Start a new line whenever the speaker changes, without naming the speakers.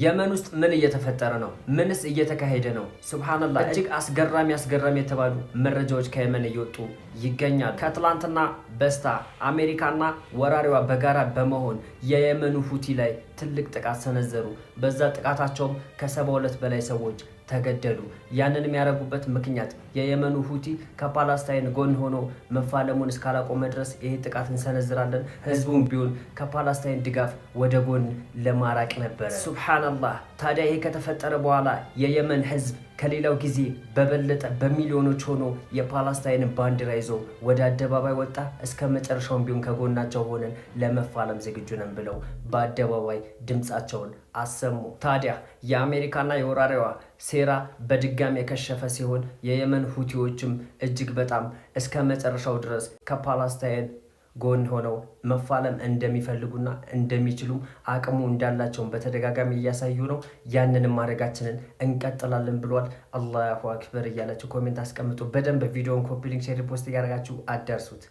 የመን ውስጥ ምን እየተፈጠረ ነው? ምንስ እየተካሄደ ነው? ሱብሃንአላህ እጅግ አስገራሚ የተባሉ መረጃዎች ከየመን እየወጡ ይገኛሉ። ከትላንትና በስታ አሜሪካና ወራሪዋ በጋራ በመሆን የየመኑ ሁቲ ላይ ትልቅ ጥቃት ሰነዘሩ። በዛ ጥቃታቸውም ከ72 በላይ ሰዎች ተገደሉ። ያንን የሚያደርጉበት ምክንያት የየመኑ ሁቲ ከፓለስታይን ጎን ሆኖ መፋለሙን እስካላቆመ ድረስ ይሄ ጥቃት እንሰነዝራለን፣ ህዝቡም ቢሆን ከፓለስታይን ድጋፍ ወደ ጎን ለማራቅ ነበር። ሱብሃንአላህ። ታዲያ ይሄ ከተፈጠረ በኋላ የየመን ህዝብ ከሌላው ጊዜ በበለጠ በሚሊዮኖች ሆኖ የፓለስታይን ባንዲራ ይዞ ወደ አደባባይ ወጣ። እስከ መጨረሻውም ቢሆን ከጎናቸው ሆነን ለመፋለም ዝግጁ ነን ብለው በአደባባይ ድምፃቸውን አሰሙ። ታዲያ የአሜሪካና የወራሪዋ ሴራ በድጋሚ የከሸፈ ሲሆን የየመን ሁቲዎችም እጅግ በጣም እስከ መጨረሻው ድረስ ከፓለስታይን ጎን ሆነው መፋለም እንደሚፈልጉና እንደሚችሉ አቅሙ እንዳላቸውን በተደጋጋሚ እያሳዩ ነው። ያንንም ማድረጋችንን እንቀጥላለን ብሏል። አላሁ አክበር እያላችሁ ኮሜንት አስቀምጡ። በደንብ ቪዲዮውን ኮፒ ሊንክ ሼር ፖስት እያደረጋችሁ አዳርሱት።